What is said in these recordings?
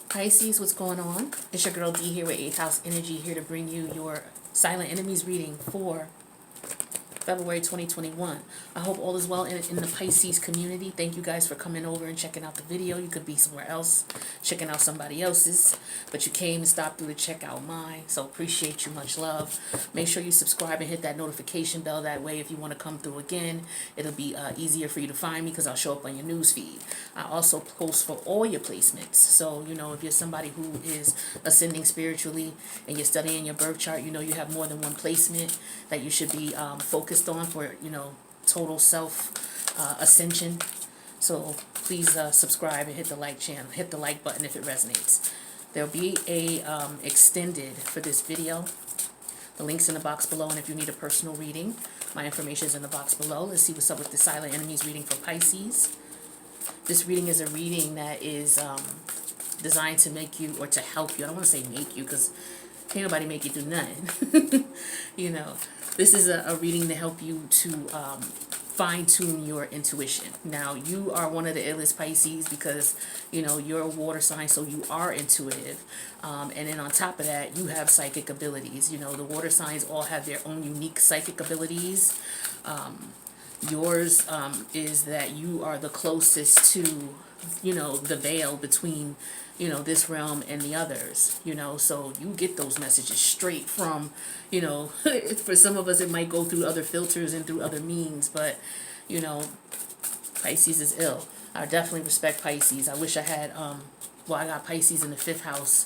Pisces, what's going on? It's your girl D here with 8th House Energy, here to bring you your Silent Enemies reading for February 2021. I hope all is well in the Pisces community. Thank you guys for coming over and checking out the video. You could be somewhere else, checking out somebody else's, but you came and stopped through to check out mine. So appreciate you, much love. Make sure you subscribe and hit that notification bell. That way, if you want to come through again, it'll be easier for you to find me because I'll show up on your news feed. I also post for all your placements. So, you know, if you're somebody who is ascending spiritually and you're studying your birth chart, you know you have more than one placement that you should be focused on for, you know, total self ascension. So please subscribe and hit the like button if it resonates. There'll be a extended for this video. The link's in the box below, and if you need a personal reading, my information is in the box below. Let's see what's up with the Silent Enemies reading for Pisces. This reading is a reading that is designed to make you, or to help you. I don't want to say make you, because can't nobody make you do nothing. You know, this is a reading to help you to fine-tune your intuition. Now, you are one of the illest Pisces because, you know, you're a water sign, so you are intuitive. And then on top of that, you have psychic abilities. You know, the water signs all have their own unique psychic abilities. Yours is that you are the closest to, you know, the veil between, you know, this realm and the others, you know, so you get those messages straight from, you know, for some of us it might go through other filters and through other means, but, you know, Pisces is ill. I definitely respect Pisces. I wish I had, well, I got Pisces in the 5th house.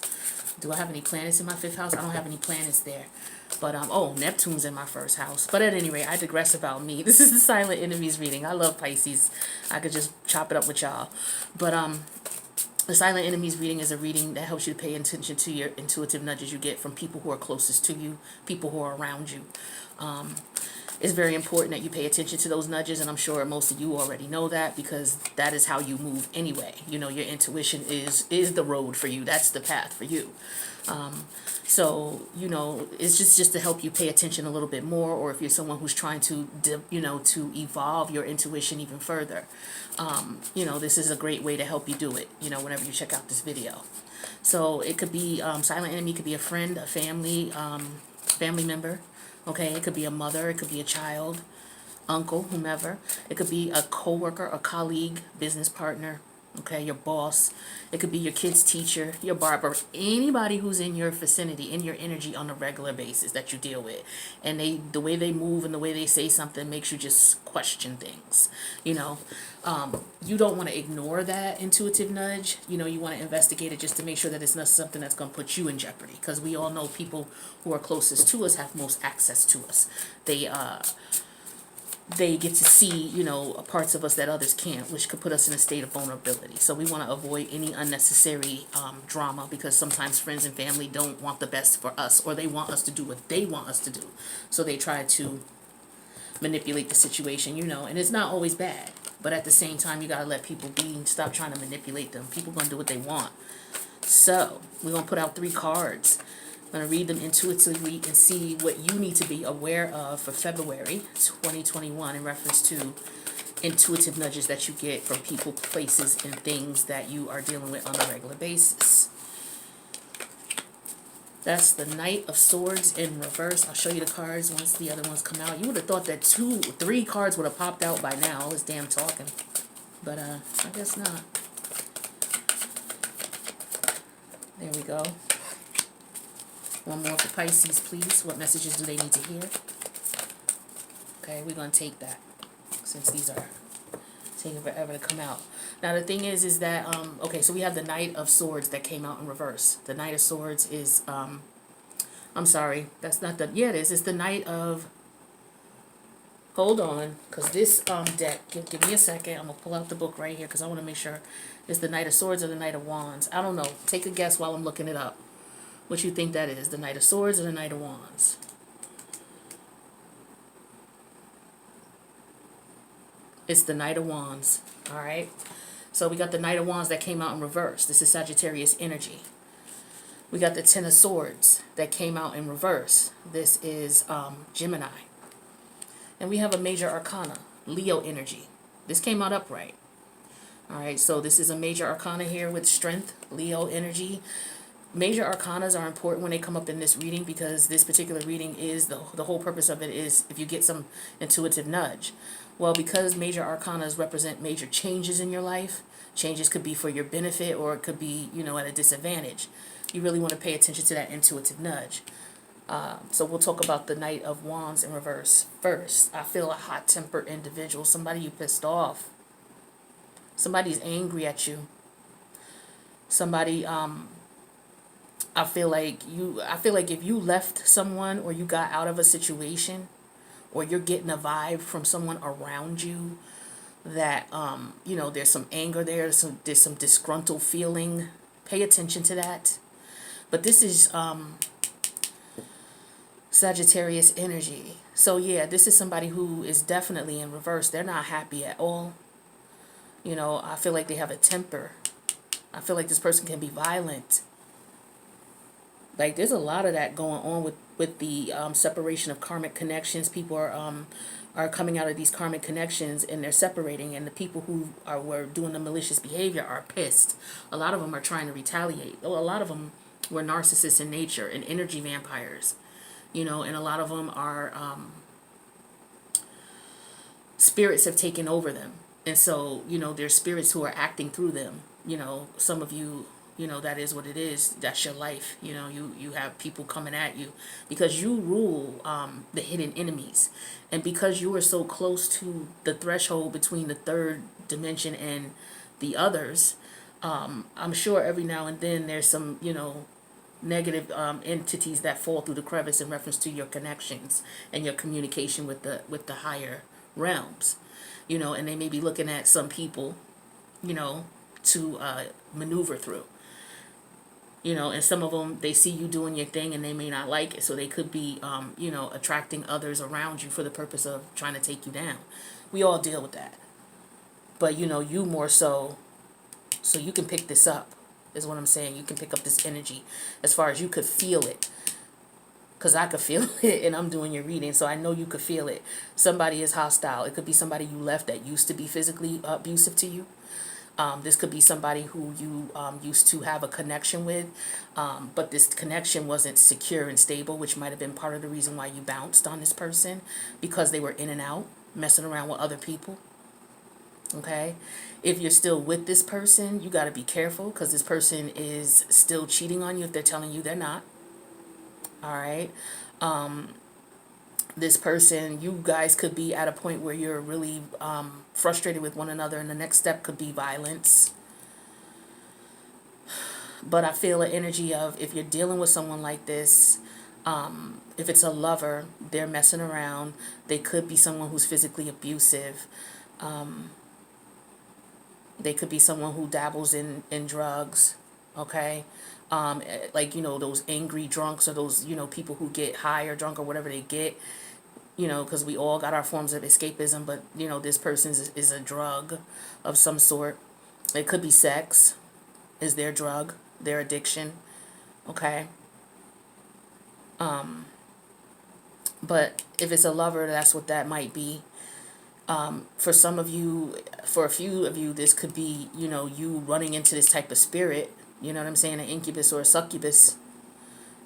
Do I have any planets in my 5th house? I don't have any planets there. But, oh, Neptune's in my 1st house. But at any rate, I digress about me. This is the Silent Enemies reading. I love Pisces. I could just chop it up with y'all. But, the Silent Enemies reading is a reading that helps you to pay attention to your intuitive nudges you get from people who are closest to you, people who are around you. It's very important that you pay attention to those nudges, and I'm sure most of you already know that because that is how you move anyway. You know, your intuition is the road for you. That's the path for you. So, you know, it's just to help you pay attention a little bit more, or if you're someone who's trying to, you know, to evolve your intuition even further, you know, this is a great way to help you do it, you know, whenever you check out this video. So it could be, Silent Enemy could be a friend, a family, family member, okay? It could be a mother, it could be a child, uncle, whomever. It could be a coworker, a colleague, business partner, okay, your boss. It could be your kid's teacher, your barber, anybody who's in your vicinity, in your energy on a regular basis that you deal with. And the way they move and the way they say something makes you just question things, you know. You don't want to ignore that intuitive nudge. You know, you want to investigate it just to make sure that it's not something that's going to put you in jeopardy, because we all know people who are closest to us have most access to us. They get to see, you know, parts of us that others can't, which could put us in a state of vulnerability. So we want to avoid any unnecessary drama, because sometimes friends and family don't want the best for us, or they want us to do what they want us to do. So they try to manipulate the situation, you know, and it's not always bad. But at the same time, you got to let people be and stop trying to manipulate them. People going to do what they want. So we're going to put out 3 cards. I'm going to read them intuitively and see what you need to be aware of for February 2021 in reference to intuitive nudges that you get from people, places, and things that you are dealing with on a regular basis. That's the Knight of Swords in reverse. I'll show you the cards once the other ones come out. You would have thought that 3 cards would have popped out by now. All this damn talking. But I guess not. There we go. One more for Pisces, please. What messages do they need to hear? Okay, we're going to take that, since these are taking forever to come out. Now, the thing is that, okay, so we have the Knight of Swords that came out in reverse. The Knight of Swords is, I'm sorry, that's not the, yeah, it is. It's the Knight of, hold on, because this deck, give me a second. I'm going to pull out the book right here, because I want to make sure it's the Knight of Swords or the Knight of Wands. I don't know. Take a guess while I'm looking it up. What you think that is, the Knight of Swords or the Knight of Wands? It's the Knight of Wands, all right? So we got the Knight of Wands that came out in reverse. This is Sagittarius energy. We got the Ten of Swords that came out in reverse. This is Gemini. And we have a major arcana, Leo energy. This came out upright. All right, so this is a major arcana here with strength, Leo energy. Major arcanas are important when they come up in this reading, because this particular reading is the whole purpose of it is if you get some intuitive nudge. Well, because major arcanas represent major changes in your life, changes could be for your benefit or it could be, at a disadvantage. You really want to pay attention to that intuitive nudge. So we'll talk about the Knight of Wands in reverse first. I feel a hot-tempered individual, somebody you pissed off. Somebody's angry at you. Somebody, I feel like if you left someone or you got out of a situation or you're getting a vibe from someone around you that, there's some anger there, there's some disgruntled feeling, pay attention to that. But this is Sagittarius energy. So yeah, this is somebody who is definitely in reverse. They're not happy at all. I feel like they have a temper. I feel like this person can be violent. Like there's a lot of that going on with the separation of karmic connections. People are coming out of these karmic connections and they're separating, and the people who were doing the malicious behavior are pissed. A lot of them are trying to retaliate. A lot of them were narcissists in nature and energy vampires, and a lot of them are spirits have taken over them, and so there's spirits who are acting through them. Some of you, that is what it is. That's your life. You have people coming at you because you rule the hidden enemies. And because you are so close to the threshold between the third dimension and the others, I'm sure every now and then there's some, negative entities that fall through the crevice in reference to your connections and your communication with the higher realms. And they may be looking at some people, to maneuver through. And some of them, they see you doing your thing and they may not like it. So they could be, attracting others around you for the purpose of trying to take you down. We all deal with that. But, you more so you can pick this up, is what I'm saying. You can pick up this energy as far as you could feel it. Because I could feel it and I'm doing your reading. So I know you could feel it. Somebody is hostile. It could be somebody you left that used to be physically abusive to you. This could be somebody who you used to have a connection with, but this connection wasn't secure and stable, which might have been part of the reason why you bounced on this person, because they were in and out, messing around with other people. Okay? If you're still with this person, you got to be careful, because this person is still cheating on you if they're telling you they're not. All right? This person, you guys could be at a point where you're really frustrated with one another, and the next step could be violence. But I feel an energy of, if you're dealing with someone like this, if it's a lover, they're messing around. They could be someone who's physically abusive. They could be someone who dabbles in drugs. Okay? Like, those angry drunks, or those, people who get high or drunk or whatever they get, because we all got our forms of escapism, but, this person is a drug of some sort. It could be sex is their drug, their addiction. Okay. But if it's a lover, that's what that might be. For some of you, for a few of you, this could be, you running into this type of spirit. You know what I'm saying? An incubus or a succubus.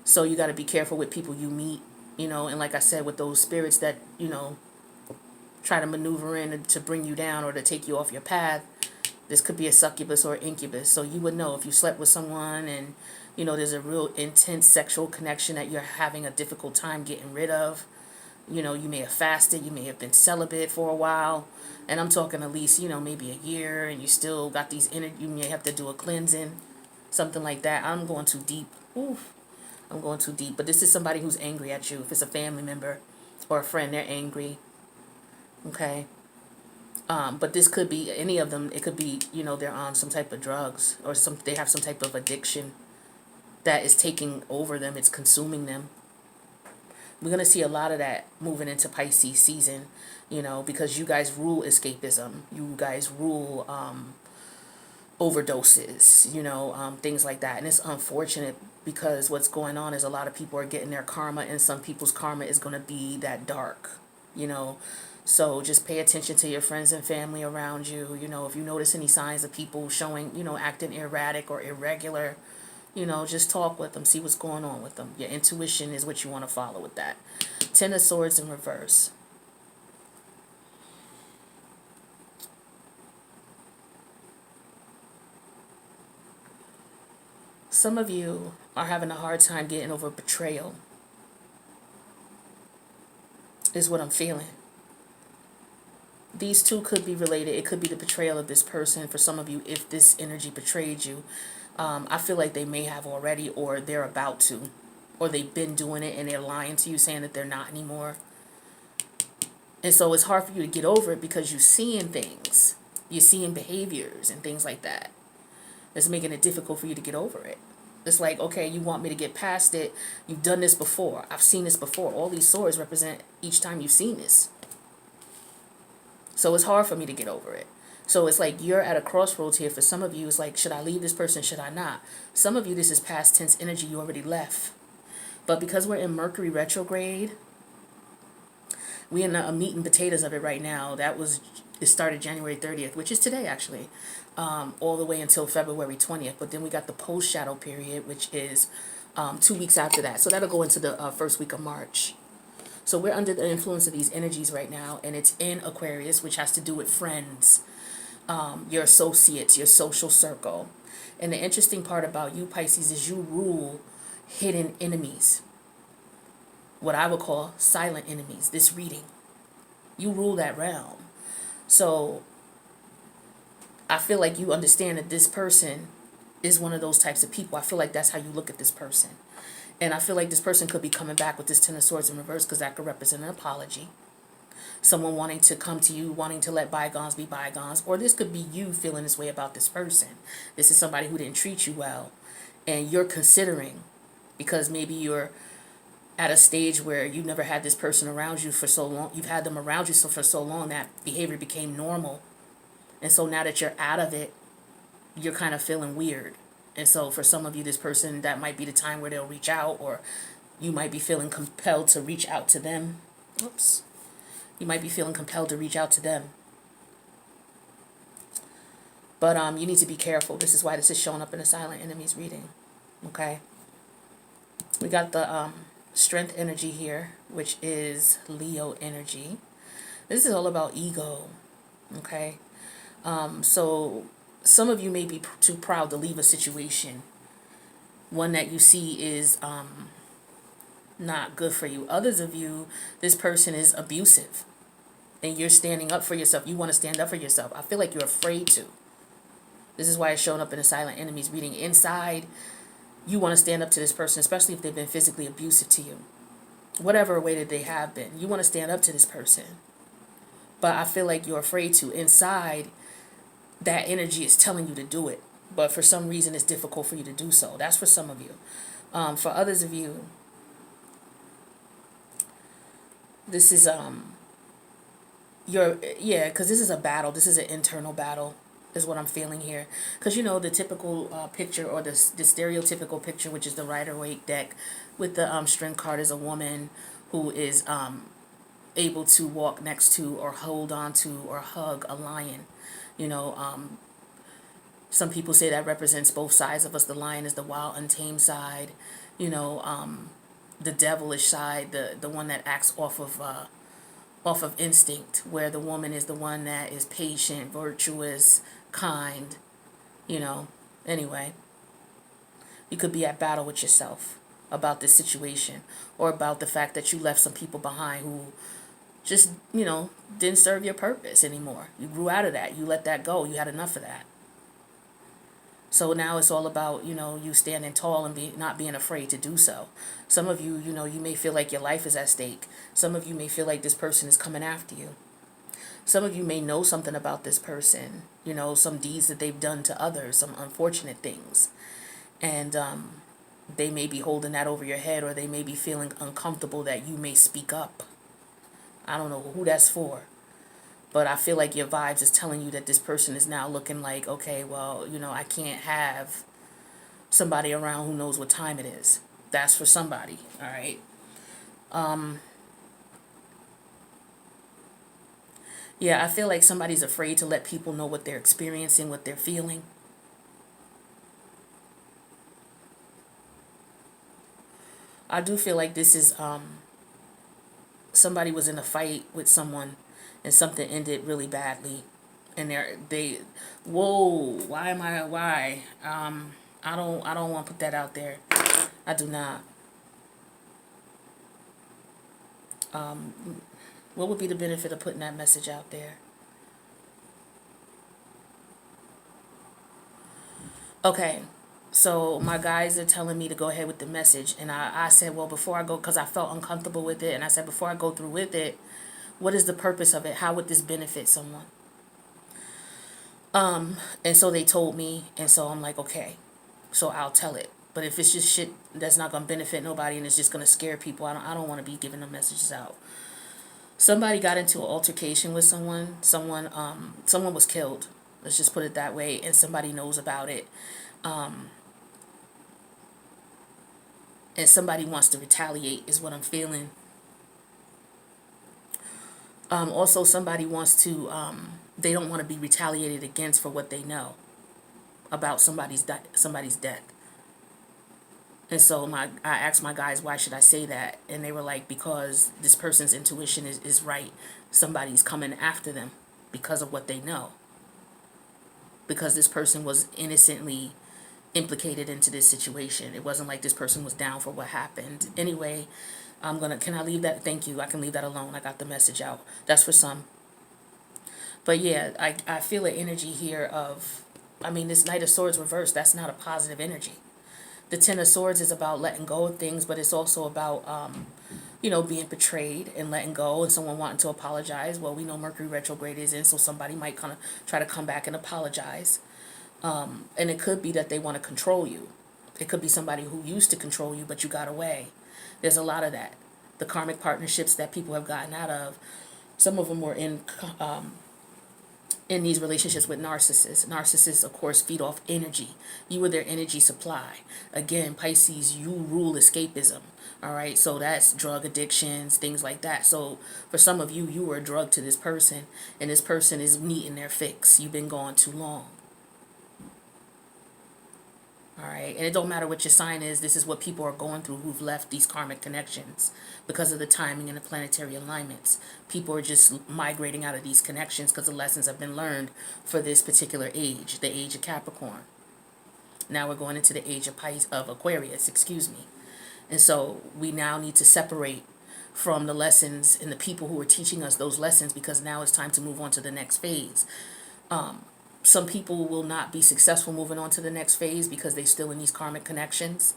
So you got to be careful with people you meet, and like I said, with those spirits that, try to maneuver in to bring you down or to take you off your path. This could be a succubus or incubus. So you would know if you slept with someone and, there's a real intense sexual connection that you're having a difficult time getting rid of. You may have fasted, you may have been celibate for a while. And I'm talking at least, maybe a year, and you still got these you may have to do a cleansing. Something like that. I'm going too deep. Oof. I'm going too deep. But this is somebody who's angry at you. If it's a family member or a friend, they're angry. Okay. But this could be any of them. It could be, they're on some type of drugs, or they have some type of addiction that is taking over them. It's consuming them. We're going to see a lot of that moving into Pisces season, because you guys rule escapism. You guys rule overdoses, things like that. And it's unfortunate, because what's going on is a lot of people are getting their karma, and some people's karma is going to be that dark, So just pay attention to your friends and family around you. You know, if you notice any signs of people showing, acting erratic or irregular, just talk with them, see what's going on with them. Your intuition is what you want to follow with that. Ten of Swords in reverse. Some of you are having a hard time getting over betrayal, is what I'm feeling. These two could be related. It could be the betrayal of this person. For some of you, if this energy betrayed you, I feel like they may have already, or they're about to, or they've been doing it and they're lying to you, saying that they're not anymore. And so it's hard for you to get over it because you're seeing things. You're seeing behaviors and things like that. It's making it difficult for you to get over it. It's like, okay, you want me to get past it. You've done this before. I've seen this before. All these swords represent each time you've seen this. So it's hard for me to get over it. So it's like you're at a crossroads here. For some of you, it's like, should I leave this person? Should I not? Some of you, this is past tense energy. You already left. But because we're in Mercury retrograde, we're in the meat and potatoes of it right now. It started January 30th, which is today actually, all the way until February 20th. But then we got the post-shadow period, which is 2 weeks after that. So that'll go into the first week of March. So we're under the influence of these energies right now, and it's in Aquarius, which has to do with friends, your associates, your social circle. And the interesting part about you, Pisces, is you rule hidden enemies, what I would call silent enemies, this reading. You rule that realm. So I feel like you understand that this person is one of those types of people. I feel like that's how you look at this person. And I feel like this person could be coming back with this Ten of Swords in reverse because that could represent an apology. Someone wanting to come to you, wanting to let bygones be bygones. Or this could be you feeling this way about this person. This is somebody who didn't treat you well. And you're considering, because maybe you're at a stage where you never had this person around you for so long. You've had them around you for so long that behavior became normal. And so now that you're out of it, you're kind of feeling weird. And so for some of you, this person, that might be the time where they'll reach out, or you might be feeling compelled to reach out to them. Oops. You might be feeling compelled to reach out to them. But you need to be careful. This is why this is showing up in the silent enemies reading. Okay. We got the strength energy here, which is Leo energy. This is all about ego. Okay. So some of you may be too proud to leave a situation, one that you see is not good for you. Others of you, this person is abusive, and you're standing up for yourself. You want to stand up for yourself. I feel like you're afraid to. This is why it's showing up in the silent enemies reading. Inside, you want to stand up to this person, especially if they've been physically abusive to you. Whatever way that they have been, you want to stand up to this person. But I feel like you're afraid to. Inside, that energy is telling you to do it, but for some reason it's difficult for you to do so. That's for some of you. For others of you, this is because this is a battle. This is an internal battle, is what I'm feeling here. Because the typical picture, or the stereotypical picture, which is the Rider-Waite deck with the Strength card, is a woman who is able to walk next to, or hold on to, or hug a lion. Some people say that represents both sides of us. The lion is the wild, untamed side, the devilish side, the one that acts off of instinct, where the woman is the one that is patient, virtuous, kind, Anyway, you could be at battle with yourself about this situation, or about the fact that you left some people behind who just, didn't serve your purpose anymore. You grew out of that. You let that go. You had enough of that. So now it's all about, you standing tall and not being afraid to do so. Some of you, you may feel like your life is at stake. Some of you may feel like this person is coming after you. Some of you may know something about this person, some deeds that they've done to others, some unfortunate things. And they may be holding that over your head, or they may be feeling uncomfortable that you may speak up. I don't know who that's for, but I feel like your vibes is telling you that this person is now looking like, okay, well, I can't have somebody around who knows what time it is. That's for somebody, all right? Yeah, I feel like somebody's afraid to let people know what they're experiencing, what they're feeling. I do feel like this is somebody was in a fight with someone and something ended really badly, and they whoa, why I don't want to put that out there. I do not. What would be the benefit of putting that message out there? Okay, so my guys are telling me to go ahead with the message, and I said, well, before I go, because I felt uncomfortable with it, and I said, before I go through with it, what is the purpose of it? How would this benefit someone? And so they told me, and so I'm like, okay, so I'll tell it. But if it's just shit that's not gonna benefit nobody and it's just gonna scare people, I don't want to be giving them messages out. Somebody got into an altercation with someone. Someone was killed. Let's just put it that way, and somebody knows about it. And somebody wants to retaliate is what I'm feeling. Also, somebody wants to. They don't want to be retaliated against for what they know about somebody's death. And so I asked my guys, why should I say that? And they were like, because this person's intuition is right. Somebody's coming after them because of what they know. Because this person was innocently implicated into this situation. It wasn't like this person was down for what happened. Anyway, can I leave that? Thank you. I can leave that alone. I got the message out. That's for some. But yeah, I feel an energy here of, this Knight of Swords reversed, that's not a positive energy. The Ten of Swords is about letting go of things, but it's also about, being betrayed and letting go and someone wanting to apologize. Well, we know Mercury retrograde is in, so somebody might kind of try to come back and apologize. And it could be that they want to control you. It could be somebody who used to control you, but you got away. There's a lot of that. The karmic partnerships that people have gotten out of, some of them were in these relationships with narcissists. Narcissists, of course, feed off energy. You are their energy supply. Again, Pisces, you rule escapism. All right, so that's drug addictions, things like that. So for some of you, you were a drug to this person, and this person is needing their fix. You've been gone too long. All right, and it don't matter what your sign is. This is what people are going through who've left these karmic connections because of the timing and the planetary alignments. People are just migrating out of these connections because the lessons have been learned for this particular age, the age of Capricorn. Now we're going into the age of Aquarius, excuse me. And so we now need to separate from the lessons and the people who are teaching us those lessons, because now it's time to move on to the next phase. Some people will not be successful moving on to the next phase because they're still in these karmic connections.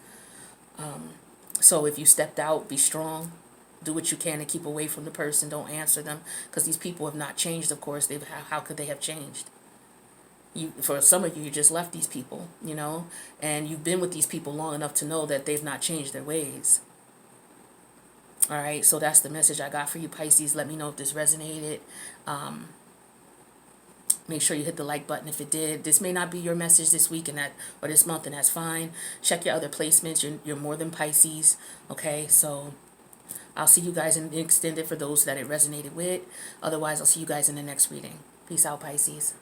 So if you stepped out, be strong. Do what you can to keep away from the person. Don't answer them, because these people have not changed, of course. How could they have changed? For some of you, you just left these people, and you've been with these people long enough to know that they've not changed their ways. All right, so that's the message I got for you, Pisces. Let me know if this resonated. Make sure you hit the like button if it did. This may not be your message this week or this month, and that's fine. Check your other placements. You're more than Pisces. Okay, so I'll see you guys in the extended for those that it resonated with. Otherwise, I'll see you guys in the next reading. Peace out, Pisces.